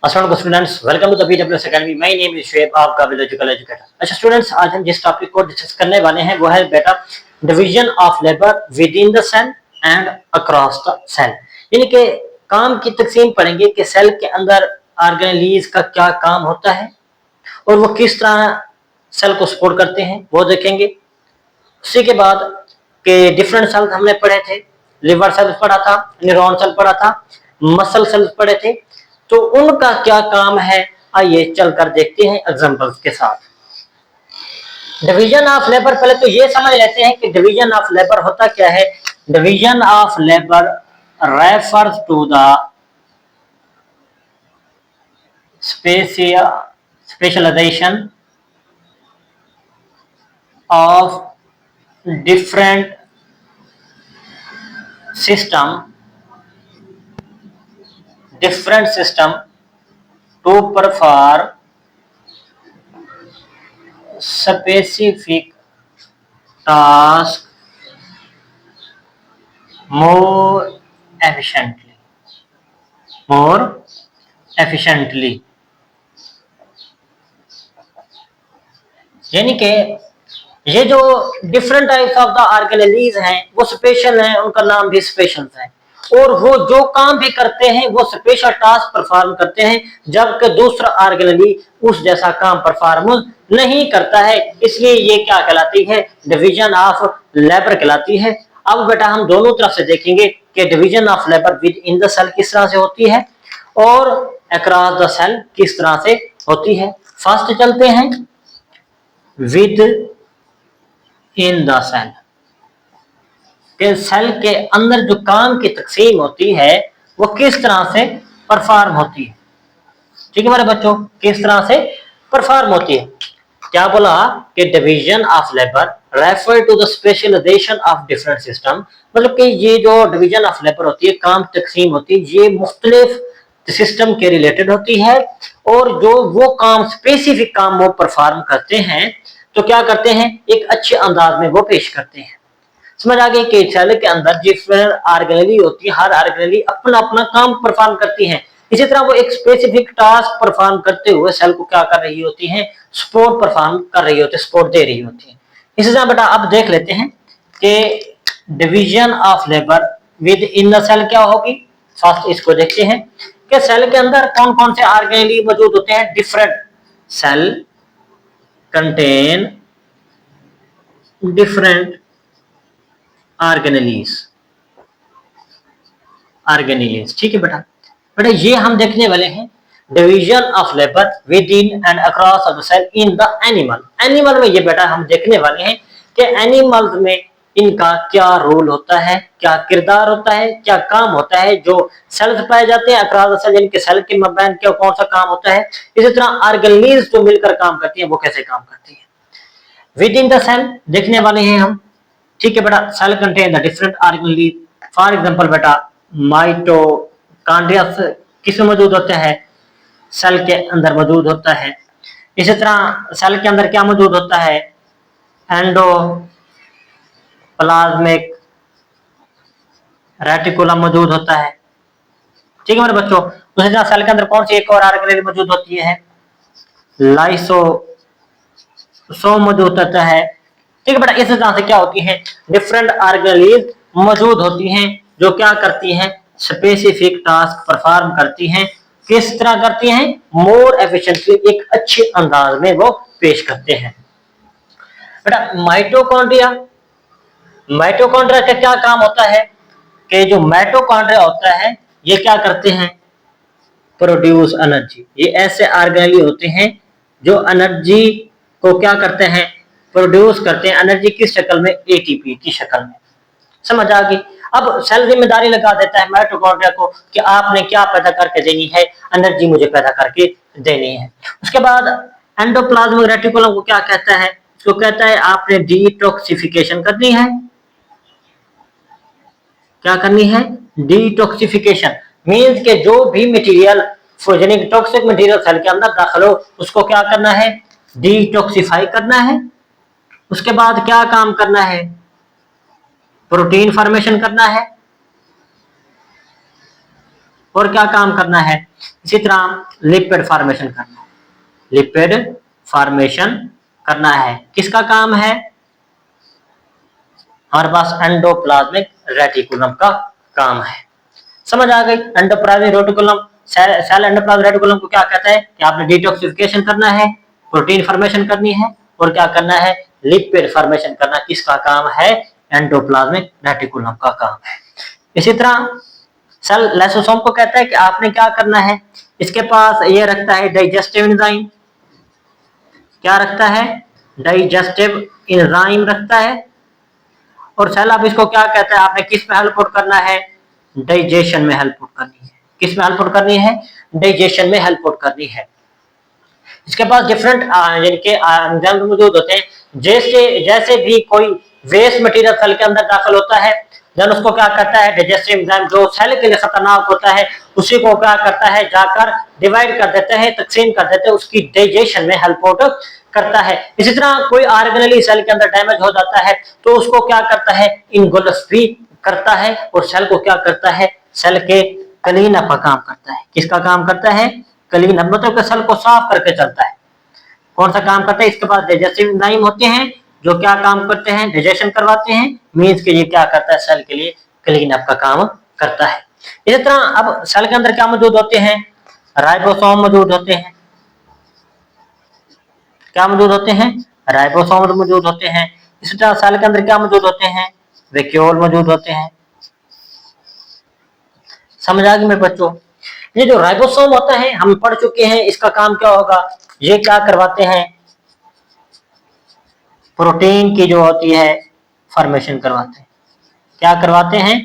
अस्सलाम वालेकुम students, welcome to the BWS academy. My name is Shoaib, आपका बिलॉजिकल एजुकेटर। अच्छा स्टूडेंट्स, आज हम जिस टॉपिक को डिस्कस करने वाले हैं वो है बेटा division of labour within the cell and across the cell. यानी कि काम की तकसीम पढ़ेंगे कि सेल के अंदर ऑर्गेनेलीज का क्या काम होता है और वो किस तरह सेल को सपोर्ट करते हैं वो देखेंगे। उसी के बाद के डिफरेंट सेल्स हमने पढ़े थे, लिवर सेल्स पढ़ा था, न्यूरॉन सेल पढ़ा था, मसल सेल्स पढ़े थे, तो उनका क्या काम है आइए चलकर देखते हैं एग्जांपल्स के साथ। डिवीजन ऑफ लेबर, पहले तो ये समझ लेते हैं कि डिवीजन ऑफ लेबर होता क्या है। Division of labour refers to the specialisation of different system to perform specific task more efficiently। यानी कि ये जो different types of the organelles हैं वो स्पेशल हैं, उनका नाम भी स्पेशल है और वो जो काम भी करते हैं वो स्पेशल टास्क परफॉर्म करते हैं, जबकि दूसरा ऑर्गेनेली उस जैसा काम परफॉर्म नहीं करता है। इसलिए ये क्या कहलाती है, डिवीजन ऑफ लेबर कहलाती है। अब बेटा हम दोनों तरफ से देखेंगे कि division of labour within the cell किस तरह से होती है और अक्रॉस द सेल किस तरह से होती है। फर्स्ट चलते हैं विद इन द सेल, के सेल के अंदर जो काम की तकसीम होती है वो किस तरह से परफॉर्म होती है। ठीक है मेरे बच्चों, किस तरह से परफॉर्म होती है। क्या बोला कि division of labour refer to the specialisation of different system, मतलब कि ये जो डिवीजन ऑफ लेबर होती है, काम तकसीम होती है, ये मुख्तलिफ सिस्टम के रिलेटेड होती है और जो वो काम स्पेसिफिक काम वो परफॉर्म करते हैं तो क्या करते हैं, एक अच्छे अंदाज में वो पेश करते हैं। समझ आ गई कि सेल के अंदर डिफरेंट ऑर्गेनेली होती है, हर ऑर्गेनेली अपना अपना काम परफॉर्म करती है। इसी तरह वो एक स्पेसिफिक टास्क परफॉर्म करते हुए सेल को क्या कर रही होती है, सपोर्ट परफॉर्म कर रही होती है, सपोर्ट दे रही होती है। इसी तरह बेटा अब देख लेते हैं कि division of labour within the cell क्या होगी। फर्स्ट इसको देखते हैं कि सेल के अंदर कौन कौन से ऑर्गेनेली मौजूद होते हैं। Different cell contain different organelles। ठीक है बेटा, बेटा ये हम देखने वाले हैं division of labour within and across of the cell in the animal. Animal में ये बेटा हम देखने वाले हैं कि एनिमल्स में इनका क्या रोल होता है, क्या किरदार होता है, क्या काम होता है। जो सेल्स पाए जाते हैं अक्रॉस द सेल, इनके सेल के मबैन क्या कौन सा काम होता है। इसी तरह ऑर्गेनेल्स जो मिलकर काम करती हैं वो कैसे काम करती हैं। विद इन द सेल देखने वाले हैं हम। ठीक है बेटा, cell contain the different organelle. For example बेटा माइटोकॉन्ड्रिया किस में मौजूद होता है, सेल के अंदर मौजूद होता है। इसी तरह सेल के अंदर क्या मौजूद होता है, एंडोप्लाज्मिक रेटिकुलम मौजूद होता है। ठीक है मेरे बच्चों, उसी तरह सेल के अंदर कौन सी एक और ऑर्गेनेली मौजूद होती है, लाइसोसोम मौजूद होता है। ठीक है बेटा, इस तरह से क्या होती है, डिफरेंट ऑर्गेनेलीज मौजूद होती हैं जो क्या करती हैं, स्पेसिफिक टास्क परफॉर्म करती हैं। किस तरह करती हैं, मोर एफिशिएंटली, एक अच्छे अंदाज में वो पेश करते हैं। बेटा माइटोकॉन्ड्रिया, माइटोकॉन्ड्रिया का क्या काम होता है कि जो माइटोकॉन्ड्रिया होता है ये क्या करते हैं, प्रोड्यूस एनर्जी। ये ऐसे ऑर्गेनेली होते हैं जो एनर्जी को क्या करते हैं, प्रोड्यूस करते हैं। एनर्जी किस शक्ल में, एटीपी की शक्ल में। समझ आ गई। अब सेल जिम्मेदारी लगा देता है माइटोकॉन्ड्रिया को कि आपने क्या पैदा करके देनी है, एनर्जी मुझे पैदा करके देनी है। उसके बाद एंडोप्लाज्मिक रेटिकुलम को क्या कहता है, इसको कहता है आपने डिटॉक्सिफिकेशन करनी है। क्या करनी है, डिटॉक्सिफिकेशन मींस के जो भी मटेरियल फ्यूजनिक टॉक्सिक मटेरियल सेल के अंदर दाखिल हो उसको क्या करना है, डिटॉक्सिफाई करना है। उसके बाद क्या काम करना है, प्रोटीन फॉर्मेशन करना है। और क्या काम करना है, इसी तरह लिपिड फॉर्मेशन करना है, लिपिड फॉर्मेशन करना है। किसका काम है, हमारे पास एंडोप्लाज्मिक रेटिकुलम का काम है। समझ आ गई, endoplasmic reticulum, cell endoplasmic reticulum को क्या कहता है कि आपने डिटॉक्सिफिकेशन करना है, प्रोटीन फॉर्मेशन करनी है और क्या करना है, लिपिड फॉर्मेशन करना। किसका काम है, एंडोप्लाज्मिक रेटिकुलम का काम है। इसी तरह सेल लाइसोसोम को कहता है कि आपने क्या करना है, इसके पास ये रखता है डाइजेस्टिव एंजाइम, क्या रखता है, डाइजेस्टिव एंजाइम रखता है। और सेल अब इसको क्या कहता है, आपने किस में हेल्प आउट करना है, डाइजेशन में हेल्प आउट करनी है। किस में हेल्प आउट करनी है, डाइजेशन में हेल्प आउट करनी है। इसके पास डिफरेंट जिनके एंजाइम मौजूद होते हैं, जैसे जैसे भी कोई वेस्ट मटेरियल सेल के अंदर दाखिल होता है, देन उसको क्या करता है, डाइजेस्टिव एंजाइम जो सेल के लिए खतरनाक होता है उसी को क्या करता है, जाकर डिवाइड कर देता है, तकसीम कर देते हैं, उसकी डाइजेशन में हेल्प आउट करता है। इसी तरह कोई ऑर्गेनेली सेल के अंदर डैमेज हो जाता है तो उसको क्या करता है, इनगोल्फ भी करता है और सेल को क्या करता है, सेल के क्लीन अप का काम करता है। किसका काम करता है, क्लीन अप, मतलब सेल को साफ करके चलता है। कौन सा काम करता है, इसके पास डाइजेस्टिव एंजाइम होते हैं जो क्या काम करते हैं, डाइजेशन करवाते हैं, मीन्स के लिए क्या करता है, सेल के लिए क्लीन अप का काम करता है। इसी तरह अब सेल के अंदर क्या मौजूद होते हैं, राइबोसोम मौजूद होते हैं। क्या मौजूद होते हैं, राइबोसोम मौजूद होते हैं। इसी तरह सेल के अंदर क्या मौजूद होते हैं, वैक्यूल मौजूद होते हैं। समझ आ गई मेरे बच्चों, ये जो राइबोसोम होता है हम पढ़ चुके हैं, इसका काम क्या होगा, ये क्या करवाते हैं, प्रोटीन की जो होती है फॉर्मेशन करवाते हैं। क्या करवाते हैं,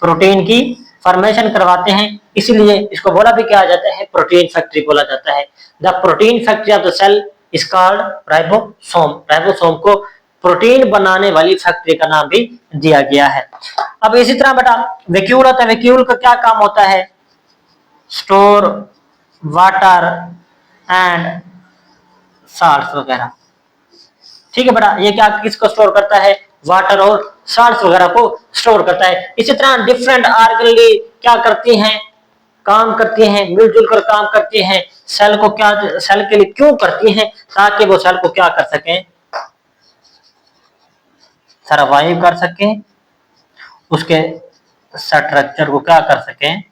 प्रोटीन की फॉर्मेशन करवाते हैं, इसलिए इसको बोला भी क्या जाता है, प्रोटीन फैक्ट्री बोला जाता है। The protein factory of the cell is called ribosome. Ribosome को प्रोटीन बनाने वाली फैक्ट्री का नाम भी दिया गया है। अब इसी तरह बेटा वैक्यूल होता है, वैक्यूल का क्या काम होता है, स्टोर वाटर एंड साल्ट्स वगैरह। ठीक है बेटा, ये क्या किसको स्टोर करता है, वाटर और साल्ट्स वगैरह को स्टोर करता है। इसी तरह डिफरेंट ऑर्गेनेली क्या करती हैं, काम करती हैं, मिलजुल कर काम करती हैं। सेल को क्या, सेल के लिए क्यों करती हैं, ताकि वो सेल को क्या कर सकें, सरवाइव कर सकें, उसके स्ट्रक्चर को क्या कर सकें,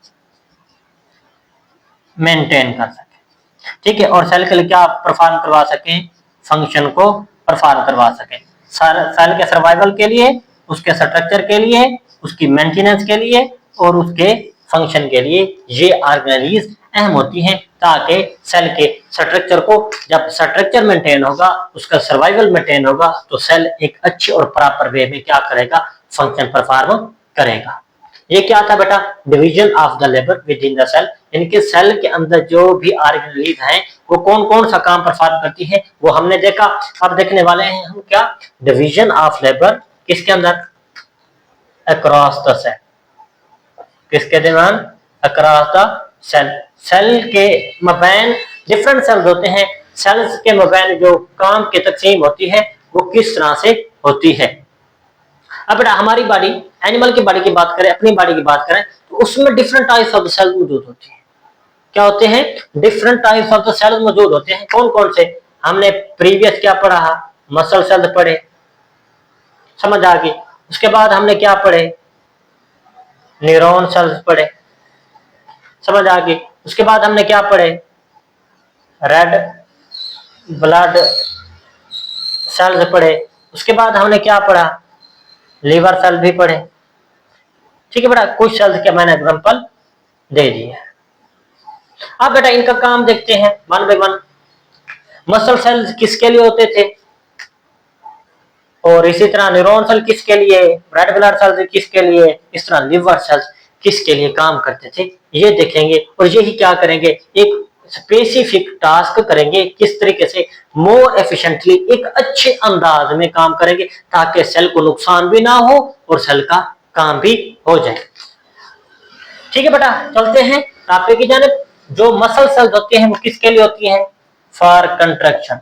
मेंटेन कर सकें। ठीक है, और सेल के लिए क्या परफॉर्म करवा सकें, फंक्शन को परफॉर्म करवा सकें। सेल के सर्वाइवल के लिए, उसके स्ट्रक्चर के लिए, उसकी मेंटेनेंस के लिए और उसके फंक्शन के लिए ये ऑर्गेनेलीज अहम होती हैं, ताकि सेल के स्ट्रक्चर को, जब स्ट्रक्चर मेंटेन होगा, उसका सर्वाइवल मेंटेन होगा, तो सेल एक अच्छे और प्रॉपर वे में क्या करेगा, फंक्शन परफॉर्म करेगा। ये क्या था बेटा, division of the labour within the cell, इनके सेल के अंदर जो भी ऑर्गेनेलीज हैं वो कौन कौन सा काम परफॉर्म करती है वो हमने देखा। अब देखने वाले हैं हम क्या, डिवीजन ऑफ लेबर किसके अंदर, अक्रॉस द सेल। किसके दरमियान, अक्रॉस द सेल। सेल के मबैन डिफरेंट सेल्स होते हैं, सेल्स के मबैन जो काम की तकसीम होती है वो किस तरह से होती है। अब बेटा हमारी बॉडी, एनिमल की बॉडी की बात करें, अपनी बॉडी की बात करें, तो उसमें डिफरेंट टाइप्स ऑफ सेल मौजूद होते हैं। क्या होते हैं, different types of the cells मौजूद होते हैं। कौन कौन से, हमने प्रीवियस क्या पढ़ा, मसल सेल्स पढ़े, समझ आ गई। उसके बाद हमने क्या पढ़े, न्यूरॉन सेल्स पढ़े, समझ आ गई। उसके बाद हमने क्या पढ़े, रेड ब्लड सेल्स पढ़े। उसके बाद हमने क्या पढ़ा, लीवर सेल भी पढ़े। ठीक है बेटा, कुछ सेल्स के मैंने एग्जांपल दे दिए। अब बेटा इनका काम देखते हैं one by one. Muscle cells किसके लिए होते थे, और इसी तरह न्यूरॉन सेल किसके लिए, रेड ब्लड सेल्स किसके लिए, इस तरह लिवर सेल्स किसके लिए काम करते थे, ये देखेंगे। और यही क्या करेंगे, एक स्पेसिफिक टास्क करेंगे, किस तरीके से मोर एफिशिएंटली, एक अच्छे अंदाज में काम करेंगे, ताकि सेल को नुकसान भी ना हो और सेल का काम भी हो जाए। ठीक है बेटा, चलते हैं टॉपिक की जानिब। जो मसल सेल्स होती हैं वो किसके लिए होती हैं, फॉर कंट्रैक्शन।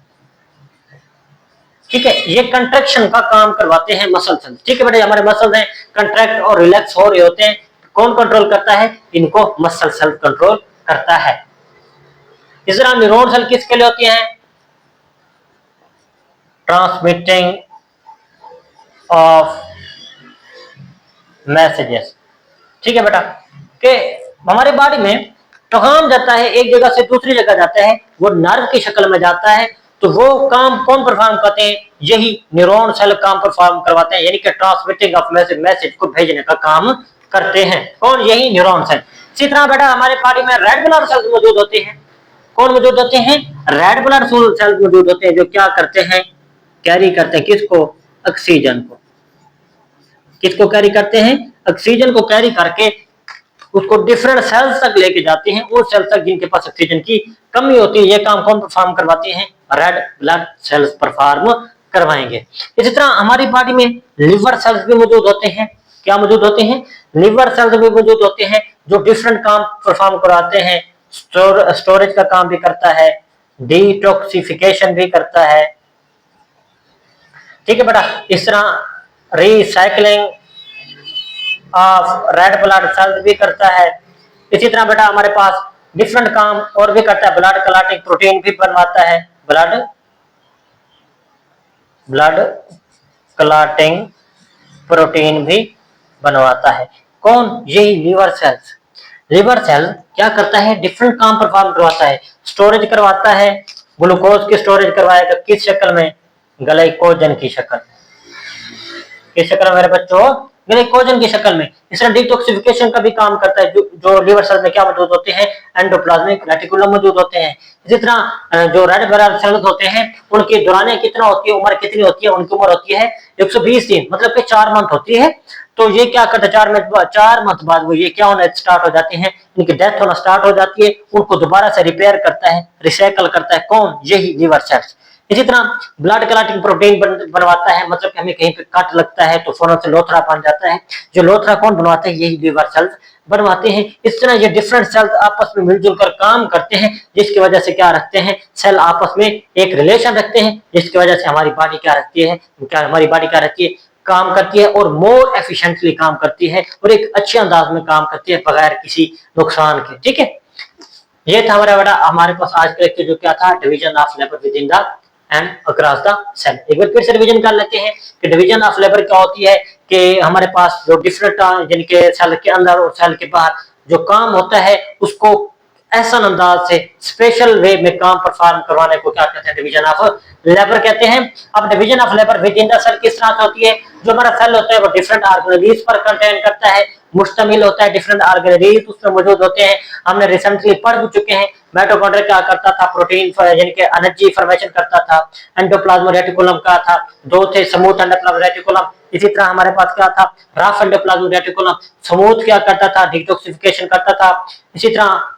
ठीक है, ये कंट्रैक्शन का काम करवाते हैं मसल सेल्स। ठीक है बेटा, हमारे मसल हैं कंट्रैक्ट और रिलैक्स हो रहे होते हैं, कौन कंट्रोल करता है? इनको मसल सेल कंट्रोल करता है। इस तरह न्यूरॉन सेल किसके लिए होती हैं? Transmitting of messages. ठीक है बेटा, कि हमारे बॉडी में पैगाम जाता है एक जगह से दूसरी जगह जाता है, वो नर्व की शक्ल में जाता है, तो वो काम कौन परफॉर्म करते हैं? यही न्यूरॉन सेल काम परफॉर्म करवाते हैं, यानी कि ट्रांसमिटिंग ऑफ मैसेज को भेजने का काम करते हैं। कौन? यही न्यूरॉन सेल। इसी तरह बेटा हमारे बॉडी में रेड ब्लड सेल्स मौजूद होते हैं। कौन मौजूद होते हैं? रेड ब्लड सेल्स मौजूद होते हैं, जो क्या करते हैं? कैरी करते हैं किसको? ऑक्सीजन को। किसको कैरी करते हैं? ऑक्सीजन को कैरी करके उसको डिफरेंट सेल्स तक लेके जाते हैं, उन सेल्स तक जिनके पास ऑक्सीजन की कमी होती है। ये काम कौन परफॉर्म करवाते हैं? रेड ब्लड सेल्स परफॉर्म करवाएंगे। इसी तरह हमारी बॉडी में लिवर सेल्स भी मौजूद होते हैं। क्या मौजूद होते हैं? लिवर सेल्स भी मौजूद होते हैं, जो डिफरेंट काम परफॉर्म करवाते हैं। स्टोरेज का काम भी करता है, डिटॉक्सिफिकेशन भी करता है। ठीक है बेटा, इस तरह recycling of red blood cells भी करता है। इसी तरह बेटा हमारे पास डिफरेंट काम और भी करता है, ब्लड क्लॉटिंग प्रोटीन भी बनवाता है, ब्लड क्लॉटिंग प्रोटीन भी बनवाता है। कौन? यही लिवर सेल्स। लिवर सेल क्या करता है? डिफरेंट काम परफॉर्म करवाता है। स्टोरेज करवाता है, ग्लूकोज की स्टोरेज करवाएगा, किस शक्ल में? ग्लाइकोजन की शक्ल। किस शक्ल में मेरे बच्चों? ग्लाइकोजन की शक्ल में। इस तरह डिटॉक्सिफिकेशन का भी काम करता है, जो लिवर सेल में क्या मौजूद होते हैं? एंडोप्लाज्मिक रेटिकुलम मौजूद होते हैं। इसी तरह जो रेड ब्लड सेल्स होते हैं, उनकी दौरानिया कितना होती है, उम्र कितनी होती है? उनकी उम्र होती है 120 दिन, मतलब कि 4 मंथ होती है। तो ये क्या करते हैं? 4 मंथ बाद वो ये क्या होना स्टार्ट हो जाते हैं, इनकी डेथ होना स्टार्ट हो जाती है। उनको दोबारा से रिपेयर करता है, रिसाइकल करता है। कौन? यही लिवर सेल्स। इसी तरह ब्लड क्लॉटिंग प्रोटीन बनवाता है, मतलब कि हमें कहीं पे कट लगता है तो फौरन से लोथड़ा बन जाता है। जो लोथड़ा कौन बनवाते हैं? यही लिवर सेल्स बनवाते हैं। इस तरह ये डिफरेंट सेल्स आपस में मिलजुल कर काम करते हैं, जिसकी वजह से क्या रखते हैं? सेल आपस में एक रिलेशन रखते हैं, जिसकी वजह से हमारी बॉडी क्या रखती है? हमारी बॉडी क्या रखती है? काम करती है, और मोर एफिशिएंटली काम करती है, और एक अच्छे अंदाज में काम करती है बगैर किसी नुकसान के। ठीक है, ये था हमारा बेटा हमारे पास आज का लेक्चर, जो क्या था? Division of labour within the and across the cell. एक बार फिर से रिवीजन कर लेते हैं कि डिवीजन ऑफ लेबर क्या होती है, कि हमारे पास जो डिफरेंट जिनके सेल के अंदर और सेल के बाहर जो काम होता है, उसको ऐसा अंदाज से स्पेशल वे में काम परफॉर्म करवाने को क्या कहते हैं? डिवीजन ऑफ लेबर कहते हैं। अब division of labour within the cell किस तरह से होती है? जो हमारा सेल होता है वो डिफरेंट ऑर्गेनेलिज पर कंटेन करता है, मुश्तमिल होता है, डिफरेंट ऑर्गेनेलिज उसमें मौजूद होते हैं। हमने रिसेंटली पढ़ भी चुके हैं, माइटोकॉन्ड्रिया क्या करता था? प्रोटीन यानी कि एनर्जी फॉर्मेशन करता था। एंडोप्लाज्मिक रेटिकुलम का था, 2 थे, स्मूथ एंडोप्लाज्मिक रेटिकुलम। इसी तरह हमारे पास क्या था? Rough endoplasmic reticulum. स्मूथ क्या करता था? डिटॉक्सिफिकेशन करता था। इसी तरह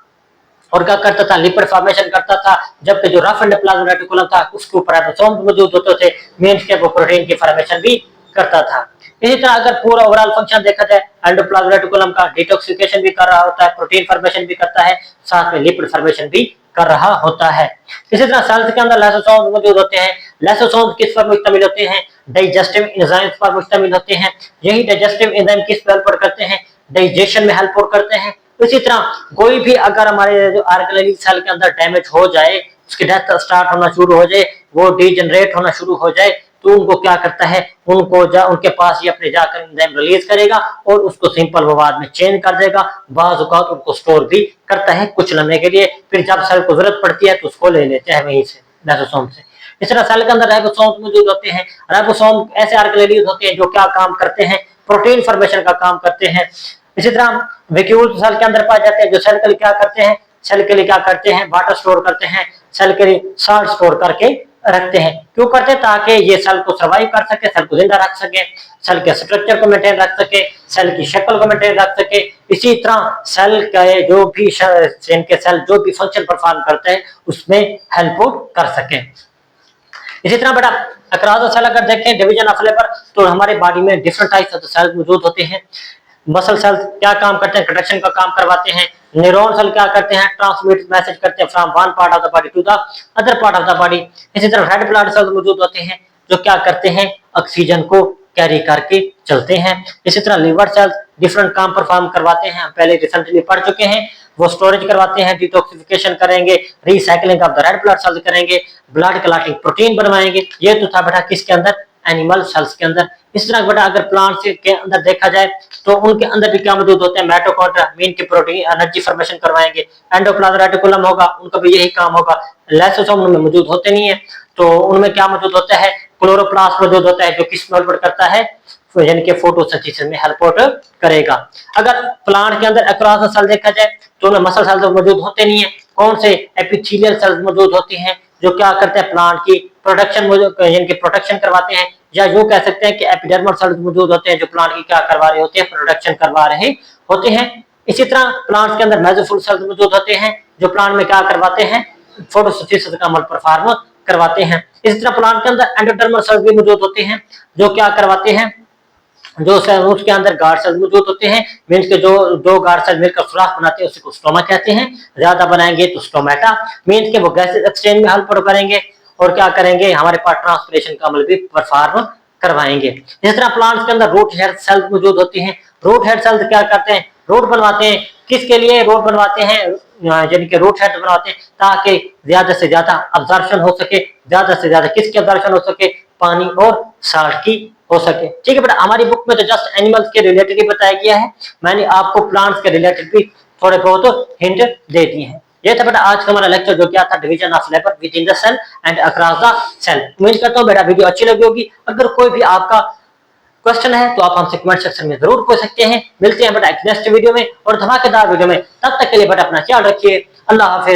और क्या करता था? लिपिड फॉर्मेशन करता था। जबकि जो रफ एंडोप्लाज्मिक रेटिकुलम था, उसके ऊपर राइबोसोम मौजूद होते थे, मींस के वो प्रोटीन की फॉर्मेशन भी करता था। इसी तरह अगर पूरा ओवरऑल फंक्शन देखा जाए, एंडोप्लाज्मिक रेटिकुलम का डिटॉक्सिफिकेशन भी कर रहा होता है, प्रोटीन फॉर्मेशन भी करता है, साथ में लिपिड फॉर्मेशन भी कर रहा होता है। इसी तरह सेल्स के अंदर लाइसोसोम मौजूद होते हैं। लाइसोसोम किस पर मुश्तमिल होते हैं? डाइजेस्टिव एंजाइम्स पर मुश्तमिल होते हैं। यही डाइजेस्टिव एंजाइम किस पर हेल्प करते हैं? डाइजेशन में हेल्प करते हैं। इसी तरह कोई भी अगर हमारे जो ऑर्गेनेल सेल के अंदर डैमेज हो जाए, उसकी डेथ स्टार्ट होना शुरू हो जाए, वो डीजनरेट होना शुरू हो जाए, तो उनको क्या करता है? उनके पास ये अपने जाकर एंजाइम रिलीज करेगा और उसको सिंपल मवाद में चेंज कर देगा। बाज़ औक़ात उनको स्टोर भी करता है कुछ लम्हे के लिए, फिर जब सेल को जरूरत पड़ती है तो उसको ले लेते हैं वहीं से, लाइसोसोम से। इस तरह सेल के अंदर राइबोसोम मौजूद होते हैं। राइबोसोम ऐसे ऑर्गेनेल होते हैं जो क्या काम करते हैं? प्रोटीन फॉर्मेशन का काम करते हैं। इसी तरह वैक्यूल सेल के अंदर पाए जाते हैं, जो सेल के लिए क्या करते हैं? सेल के लिए क्या करते हैं? वाटर स्टोर करते हैं, सेल के लिए साल्ट स्टोर करके रखते हैं। क्यों करते हैं? ताकि ये सेल को सर्वाइव कर सके, सेल को जिंदा रख सके, सेल के स्ट्रक्चर को मेंटेन रख सके, सेल की शक्ल को मेंटेन रख सके। इसी तरह सेल के जो भी जो भी फंक्शन परफॉर्म करते हैं, उसमें हेल्प कर सके। इसी तरह बेटा अक्रॉस द सेल अगर देखें डिवीजन ऑफ लेबर, तो हमारे बॉडी में डिफरेंट टाइप्स ऑफ सेल्स मौजूद होते हैं। मसल सेल्स क्या काम करते हैं? कंडक्शन का काम करवाते हैं। न्यूरॉन सेल क्या करते हैं? ट्रांसमिट मैसेज करते हैं from one part of the body to the other part of the body. इसी तरह रेड ब्लड सेल्स मौजूद होते हैं, जो क्या करते हैं? ऑक्सीजन को कैरी करके चलते हैं। इसी तरह लिवर सेल्स डिफरेंट काम परफॉर्म करवाते हैं, हम पहले रिसेंटली पढ़ चुके हैं। वो स्टोरेज करवाते हैं, डिटॉक्सिफिकेशन करेंगे, recycling of the red blood cells करेंगे, ब्लड क्लॉटिंग प्रोटीन बनवाएंगे। ये तो था बेटा किसके अंदर, एनिमल सेल्स के अंदर। इस तरह बेटा अगर प्लांट्स के अंदर देखा जाए तो उनके अंदर भी क्या मौजूद होते हैं, माइटोकॉन्ड्रिया मीन के प्रोटीन एनर्जी फॉर्मेशन करवाएंगे, एंडोप्लाज्मिक रेटिकुलम होगा, उनका भी यही काम होगा। लाइसोसोम उनमें मौजूद होते नहीं है, तो उनमें क्या मौजूद होता है, क्लोरोप्लास्ट मौजूद होता है, जो किस में हेल्प करता है, यानी कि फोटोसिंथेसिस में हेल्प करेगा। अगर प्लांट के अंदर अक्रॉस सेल देखा जाए तो उनमें मसल सेल्स मौजूद होते नहीं है, कौन से, एपिथेलियल सेल्स मौजूद होती हैं, जो क्या करते हैं, प्लांट की प्रोडक्शन यानी कि प्रोटेक्शन करवाते हैं, या जो कह सकते हैं कि एपिडर्मल सेल्स मौजूद होते हैं, जो प्लांट की क्या करवा रहे होते हैं, प्रोडक्शन करवा रहे होते हैं। इसी तरह प्लांट्स के अंदर मेसोफिल सेल्स मौजूद होते हैं, जो प्लांट में क्या करवाते हैं, फोटोसिंथेसिस का अमल परफॉर्म करवाते हैं। इसी तरह प्लांट के अंदर एंडोडर्मल सेल्स भी मौजूद होते हैं, जो क्या करवाते हैं, जो उसके अंदर गार्ड सेल्स मौजूद होते हैं, मीन्स के जो दो गार्ड सेल मिलकर सुराख बनाते हैं, उसी को स्टोमा कहते हैं। ज्यादा बनाएंगे तो स्टोमेटा, मीन्स के वो गैसेस एक्सचेंज में हेल्प करेंगे और क्या करेंगे, हमारे पास ट्रांसपिरेशन का अमल भी परफॉर्म करवाएंगे। इस तरह प्लांट्स के अंदर रूट हेयर सेल्स मौजूद होती हैं। रूट हेयर सेल्स क्या करते हैं, रूट बनवाते हैं। किसके लिए रूट बनवाते हैं, यानी कि रूट हेड बनवाते हैं ताकि ज्यादा से ज्यादा अब्जॉर्प्शन हो सके, ज्यादा से ज्यादा किसकी अब्जॉर्प्शन हो सके, पानी और साल्ट की हो सके। ठीक है बेटा, हमारी बुक में तो जस्ट एनिमल्स के रिलेटेड ही बताया गया है, मैंने आपको प्लांट्स के रिलेटेड भी थोड़े बहुत हिंट दे दिए हैं। ये था बेटा आज का हमारा लेक्चर, जो क्या था, division of labour within the cell and across the cell. उम्मीद करता हूँ बेटा वीडियो अच्छी लगी होगी। अगर कोई भी आपका क्वेश्चन है तो आप हमसे कमेंट सेक्शन में जरूर पूछ सकते हैं। मिलते हैं बेटा एक नेक्स्ट वीडियो में और धमाकेदार वीडियो में, तब तक के लिए बेटा अपना ख्याल रखिए। अल्लाह हाफिज।